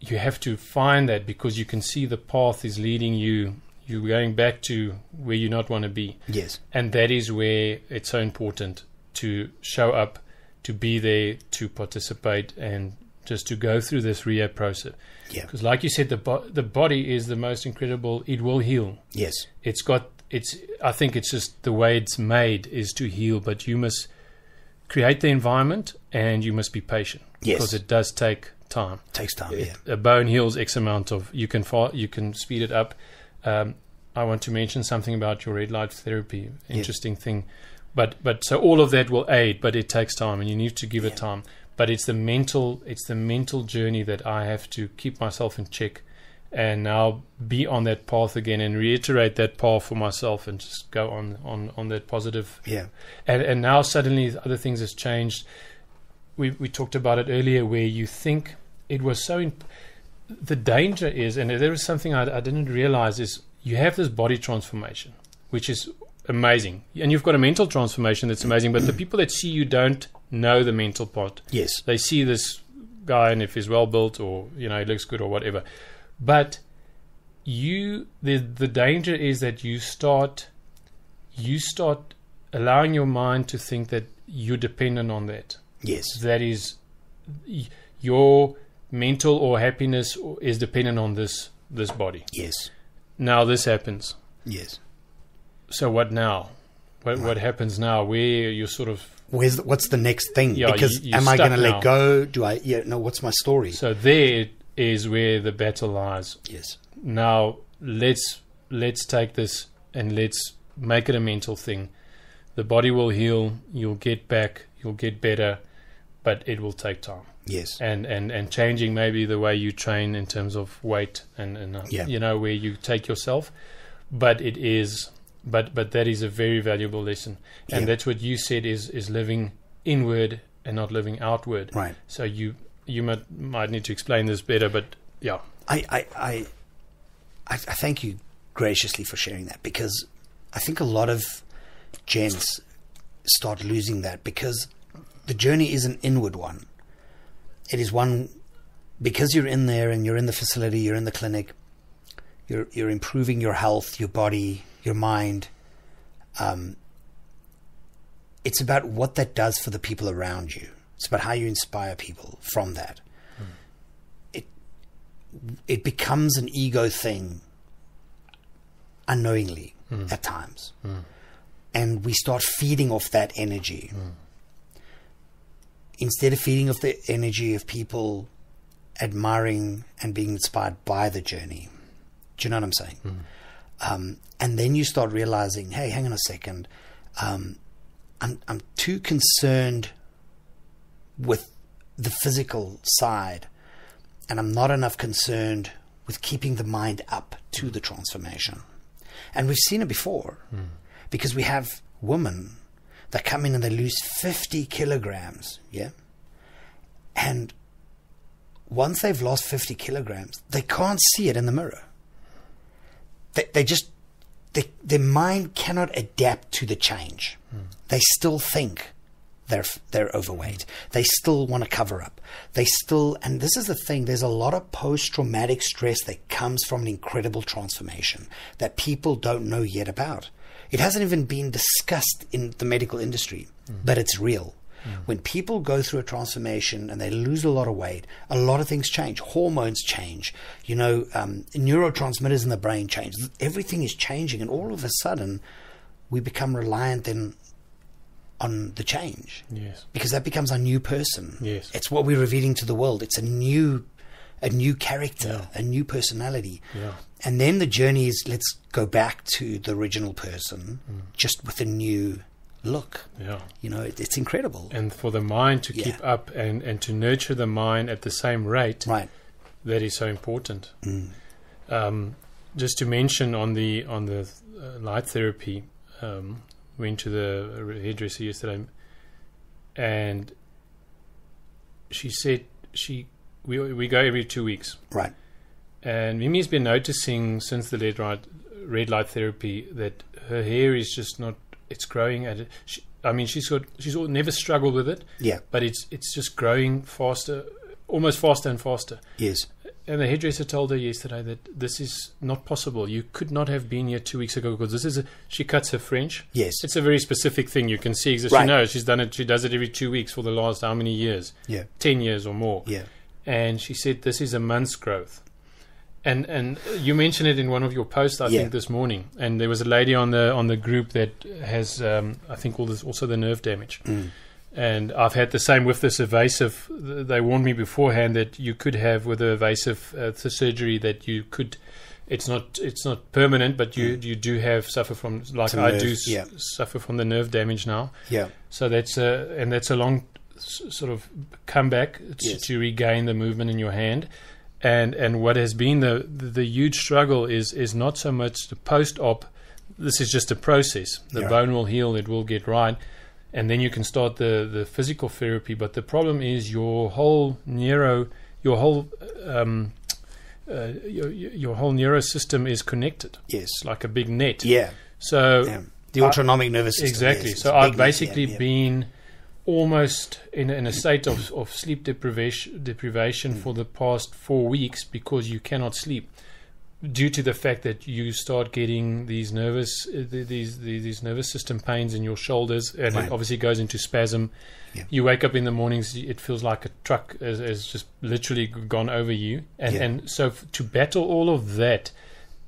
you have to find that because you can see the path is leading you. You're going back to where you not want to be. Yes. And that is where it's so important to show up, to be there, to participate, and just to go through this rehab process. Yeah. Because like you said, the body is the most incredible. It will heal. Yes. I think it's just the way it's made is to heal, but you must create the environment and you must be patient. Yes. Because it does take time. Takes time, yeah. A bone heals X amount of, you can speed it up. I want to mention something about your red light therapy. Interesting thing. But so all of that will aid, but it takes time and you need to give it time. But it's the mental journey that I have to keep myself in check and now be on that path again and reiterate that path for myself and just go on that positive. Yeah. And now suddenly other things has changed. We talked about it earlier where you think it was so... the danger is, and there is something I didn't realize, is you have this body transformation, which is amazing. And you've got a mental transformation that's amazing, but the people that see you don't know the mental part. Yes. They see this guy and if he's well built or, he looks good or whatever. But the danger is that you start allowing your mind to think that you're dependent on that. Yes. That is, your mental or happiness is dependent on this body. Yes. Now this happens. Yes. So what now? What happens now? Where you're sort of... what's the next thing? Yeah, because you're am I going to stuck now. let go? Do I... Yeah, no, what's my story? So there is where the battle lies. Yes. Now let's take this and let's make it a mental thing. The body will heal. You'll get back. You'll get better. But it will take time. Yes. And changing maybe the way you train in terms of weight and where you take yourself. But it is... But that is a very valuable lesson. And that's what you said is living inward and not living outward. Right. So you might need to explain this better, but yeah. I thank you graciously for sharing that, because I think a lot of gents start losing that because the journey is an inward one. It is one because you're in there and you're in the facility, you're in the clinic, you're improving your health, your body, your mind. It's about what that does for the people around you. It's about how you inspire people from that. It becomes an ego thing unknowingly at times. And we start feeding off that energy. Instead of feeding off the energy of people admiring and being inspired by the journey. Do you know what I'm saying? And then you start realizing, hey, hang on a second. I'm too concerned with the physical side, and I'm not enough concerned with keeping the mind up to the transformation. And we've seen it before, because we have women that come in and they lose 50 kilograms, yeah? And once they've lost 50 kilograms, they can't see it in the mirror. Their mind cannot adapt to the change. They still think they're overweight. They still want to cover up. And this is the thing, there's a lot of post-traumatic stress that comes from an incredible transformation that people don't know yet about. It hasn't even been discussed in the medical industry, but it's real. When people go through a transformation and they lose a lot of weight, a lot of things change. Hormones change. Neurotransmitters in the brain change. Everything is changing, and all of a sudden, we become reliant then on the change. Yes. Because that becomes our new person. Yes. It's what we're revealing to the world. It's a new character, a new personality. Yeah. And then the journey is, let's go back to the original person, just with a new look. Yeah. It's incredible. And for the mind to keep up and to nurture the mind at the same rate, right, that is so important. Just to mention on the light therapy, went to the hairdresser yesterday, and she said we go every 2 weeks. Right. And Mimi's been noticing since the red light therapy that her hair is just not. It's growing at. She's never struggled with it. Yeah. But it's just growing faster, almost faster and faster. Yes. And the hairdresser told her yesterday that this is not possible. You could not have been here 2 weeks ago because this is she cuts her French. Yes. It's a very specific thing. You can see. Right. She knows she's done it. She does it every 2 weeks for the last how many years? Yeah. 10 years or more. Yeah. And she said this is a month's growth. And you mentioned it in one of your posts, I think, this morning. And there was a lady on the group that has, I think, also the nerve damage. Mm. And I've had the same with this evasive. They warned me beforehand that you could have with the evasive surgery that you could. It's not permanent, but you do suffer from suffer from the nerve damage now. Yeah. So that's a long sort of comeback to regain the movement in your hand. And what has been the huge struggle is not so much the post-op. This is just a process. The bone will heal. It will get right. And then you can start the physical therapy. But the problem is your whole neuro system is connected. Yes. It's like a big net. Yeah. So the autonomic nervous system. Exactly. Yes, so I've basically been almost in a state of sleep deprivation for the past 4 weeks because you cannot sleep due to the fact that you start getting these nervous system pains in your shoulders, and it obviously goes into spasm. Yeah. You wake up in the mornings, it feels like a truck has just literally gone over you, and so to battle all of that,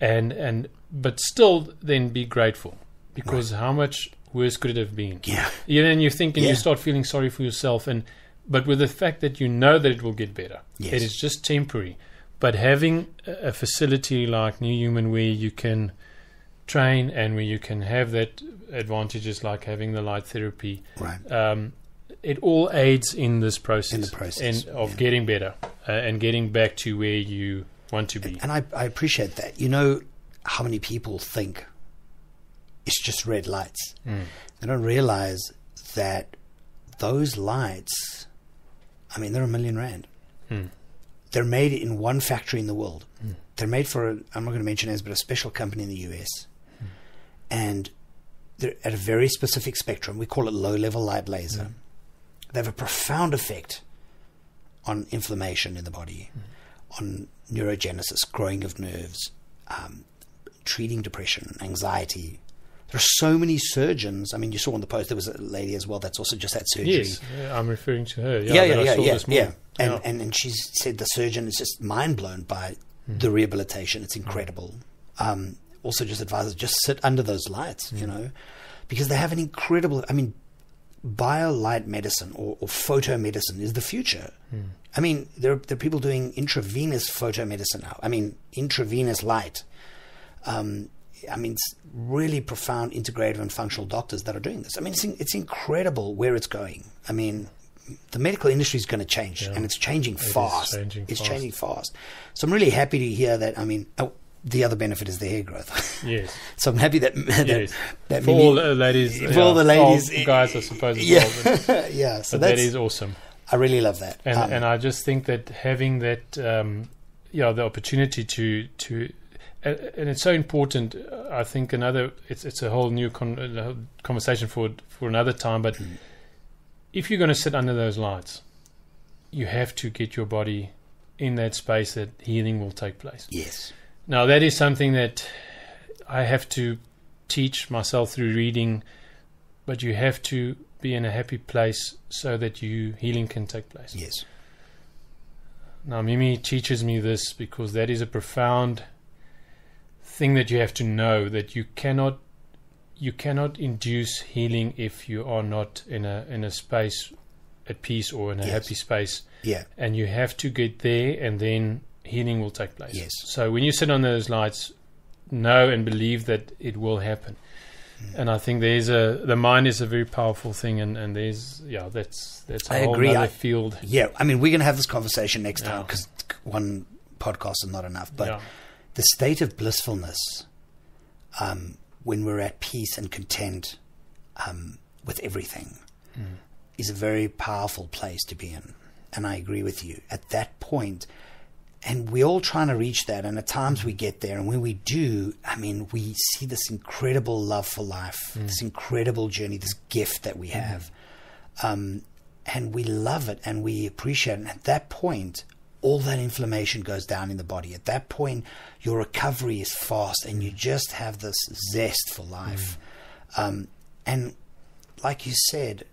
but still then be grateful because how much worse could it have been? Yeah. And you think and you start feeling sorry for yourself, but with the fact that you know that it will get better, it is just temporary. But having a facility like NuHuman where you can train and where you can have that advantages like having the light therapy, it all aids in this process, of getting better and getting back to where you want to be. And I appreciate that. You know how many people think it's just red lights. They don't realize that those lights, they're R1 million. They're made in one factory in the world. They're made for, I'm not going to mention names, but a special company in the US. And they're at a very specific spectrum. We call it low-level light laser. They have a profound effect on inflammation in the body, on neurogenesis, growing of nerves, treating depression, anxiety. There are so many surgeons. You saw on the post there was a lady as well that's also just had surgery. Yes, I'm referring to her. Yeah. And she said the surgeon is just mind blown by the rehabilitation. It's incredible. Also just advises just sit under those lights, because they have an incredible, bio-light medicine or photomedicine is the future. There are people doing intravenous photomedicine now. Intravenous light. It's really profound integrative and functional doctors that are doing this. It's incredible where it's going. The medical industry is going to change, and it's changing fast. It's changing fast. So I'm really happy to hear that. The other benefit is the hair growth. Yes. So I'm happy that for all the ladies, guys, I suppose. Yeah. So that is awesome. I really love that, and I just think that having that, the opportunity to. And it's so important. I think it's a whole new conversation for another time. But if you're going to sit under those lights, you have to get your body in that space that healing will take place. Yes. Now that is something that I have to teach myself through reading. But you have to be in a happy place so that healing can take place. Yes. Now Mimi teaches me this because that is a profound thing that you have to know, that you cannot induce healing if you are not in a space at peace or in a happy space. Yeah. And you have to get there, and then healing will take place. Yes. So when you sit on those lights, know and believe that it will happen. And I think the mind is a very powerful thing, and there's that's a whole other field. Yeah, we're going to have this conversation next time because one podcast is not enough, but. The state of blissfulness, when we're at peace and content with everything, is a very powerful place to be in. And I agree with you. At that point, And we're all trying to reach that, and at times we get there, and when we do, I mean, we see this incredible love for life, this incredible journey, this gift that we have, and we love it, and we appreciate it. And at that point, all that inflammation goes down in the body. At that point, your recovery is fast, and you just have this zest for life. And like you said,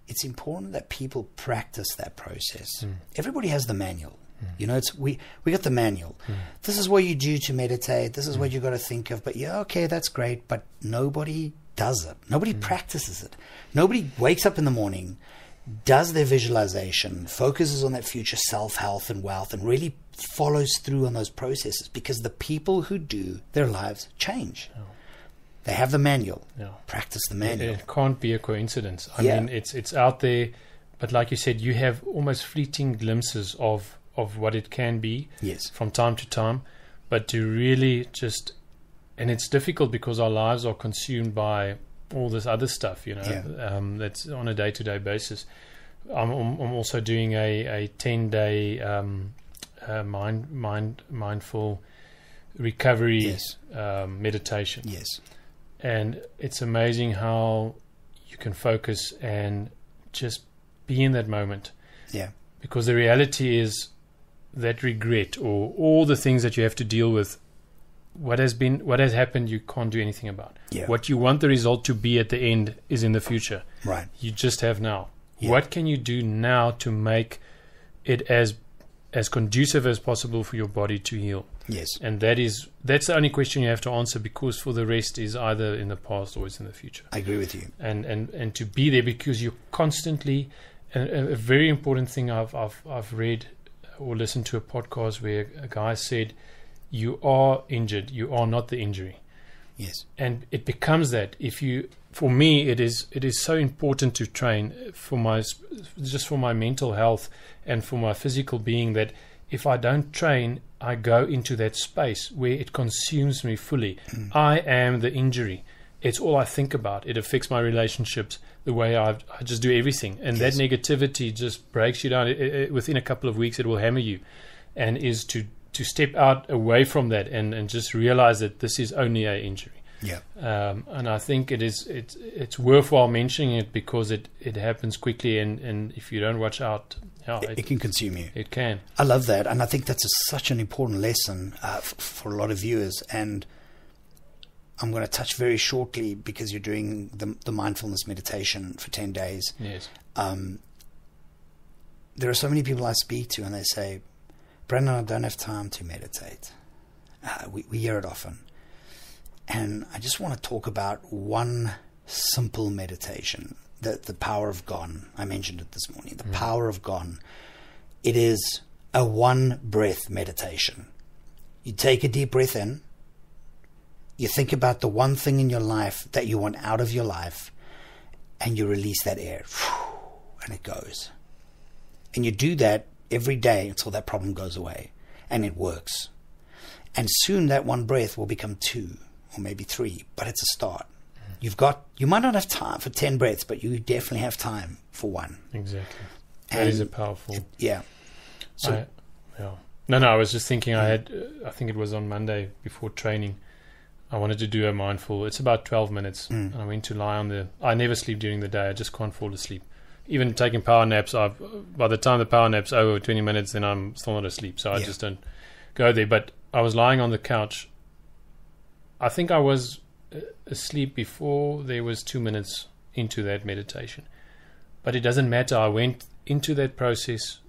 it's important that people practice that process. Everybody has the manual. You know, it's we got the manual. This is what you do to meditate. This is what you got to think of. But yeah, okay, that's great. But nobody does it. Nobody practices it. Nobody wakes up in the morning, does their visualization, focuses on that future self, health, and wealth, and really follows through on those processes. Because the people who do, their lives change. They have the manual. Practice the manual. It can't be a coincidence. I mean, it's out there. But like you said, you have almost fleeting glimpses of what it can be from time to time, but to really just, and it's difficult because our lives are consumed by all this other stuff, you know, that's on a day-to-day basis. I'm also doing a 10-day mindful recovery meditation. And it's amazing how you can focus and just be in that moment. Because the reality is that regret or all the things that you have to deal with, what has happened, you can't do anything about. What you want the result to be at the end is in the future. You just have now. What can you do now to make it as conducive as possible for your body to heal? And that's the only question you have to answer, because for the rest is either in the past or it's in the future. I agree with you. And to be there, because you're constantly, a very important thing I've read or listened to a podcast where a guy said, you are injured, you are not the injury. And it becomes that. For me, it is so important to train for my mental health and for my physical being, that if I don't train, I go into that space where it consumes me fully. I am the injury. It's all I think about. It affects my relationships, the way I just do everything. And that negativity just breaks you down. Within a couple of weeks, it will hammer you. And is to step out away from that and just realize that this is only an injury. And I think it's worthwhile mentioning it, because it happens quickly, and if you don't watch out, it can consume you. It can. I love that, and I think that's such an important lesson for a lot of viewers. And I'm going to touch very shortly, because you're doing the mindfulness meditation for 10 days. There are so many people I speak to, and they say, Brandon, I don't have time to meditate. We hear it often. And I just want to talk about one simple meditation, the power of gone. I mentioned it this morning, the power of gone. It is a one breath meditation. You take a deep breath in, you think about the one thing in your life that you want out of your life, and you release that air, and it goes. And you do that every day until that problem goes away, and it works. And soon that one breath will become 2 or maybe 3, but it's a start. You might not have time for 10 breaths, but you definitely have time for 1. Exactly. That is a powerful. So, I was just thinking, I think it was on Monday before training, I wanted to do a mindful. It's about 12 minutes. And I went to lie I never sleep during the day. I just can't fall asleep. Even taking power naps, by the time the power nap's over 20 minutes, then I'm still not asleep. So I just don't go there. But I was lying on the couch. I think I was asleep before there was 2 minutes into that meditation. But it doesn't matter. I went into that process,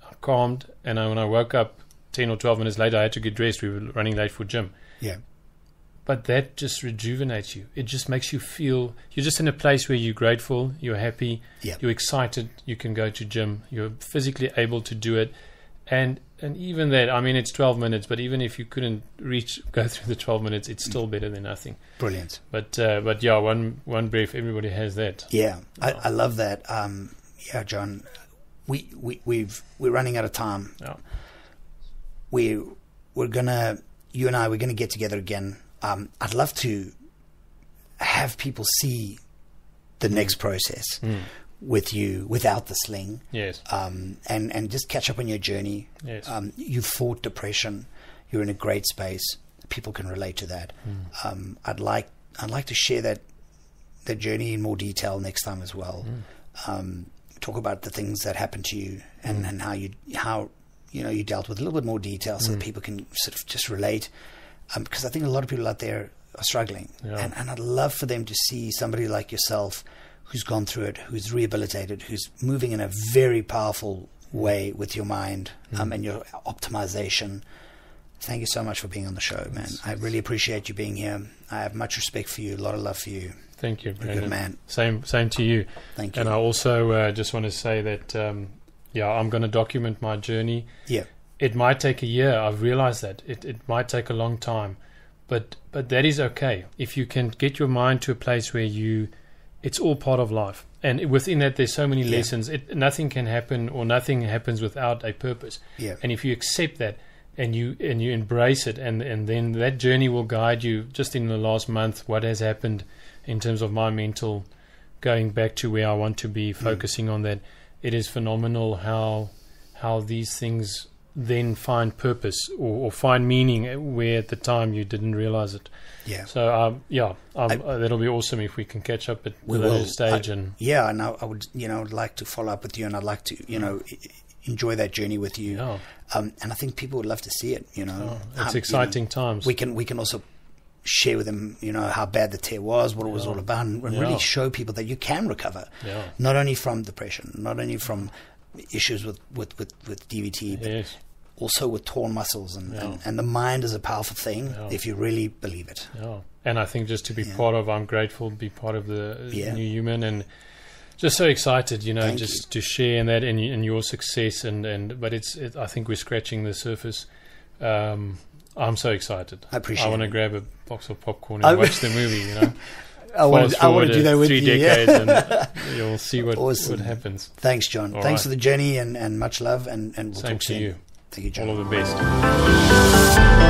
I calmed, and when I woke up 10 or 12 minutes later, I had to get dressed. We were running late for gym. But that just rejuvenates you. It just makes you feel you're just in a place where you're grateful, you're happy, you're excited, you can go to gym, you're physically able to do it. And even that, I mean, it's 12 minutes, but even if you couldn't go through the 12 minutes, it's still better than nothing. Brilliant. But yeah, one breath, everybody has that. Yeah, I love that. Yeah, John, we're running out of time. We're gonna, you and I, we're gonna get together again. I'd love to have people see the next process. with you without the sling. Yes. And just catch up on your journey. Yes. You've fought depression. You're in a great space. People can relate to that. I'd like to share that journey in more detail next time as well. Talk about the things that happened to you and how you dealt with a little bit more detail so that people can sort of just relate. Because I think a lot of people out there are struggling, and I'd love for them to see somebody like yourself who's gone through it, who's rehabilitated, who's moving in a very powerful way with your mind and your optimization. Thank you so much for being on the show, man. I really appreciate you being here. I have much respect for you, a lot of love for you. Thank you, Brandon. Good man. Same to you. Thank you. And I also just want to say that, I'm going to document my journey. Yeah. It might take a year. I've realized that. It might take a long time. But that is okay. If you can get your mind to a place where it's all part of life. And within that, there's so many lessons. Nothing can happen or nothing happens without a purpose. Yeah. And if you accept that and you embrace it, and then that journey will guide you. Just in the last month, what has happened in terms of my mental, going back to where I want to be, focusing on that. It is phenomenal how these things then find purpose or find meaning where at the time you didn't realize it. Yeah. So that'll be awesome if we can catch up at another stage. And I would like to follow up with you, and I'd like to enjoy that journey with you. Yeah. And I think people would love to see it. It's exciting times. We can also share with them, how bad the tear was, what it was all about, and really show people that you can recover, not only from depression, not only from issues with DVT, but also with torn muscles, and the mind is a powerful thing if you really believe it. Yeah. And I think just to be I'm grateful to be part of the NuHuman, and just so excited, to share in that and your success, but I think we're scratching the surface. I'm so excited. I appreciate it. I want to grab a box of popcorn and watch the movie, I want to do that with 3 you. decades and you'll see what happens. Thanks, John. Thanks for the journey and much love, and we'll Same talk soon. to you. Thank you, John. All of the best.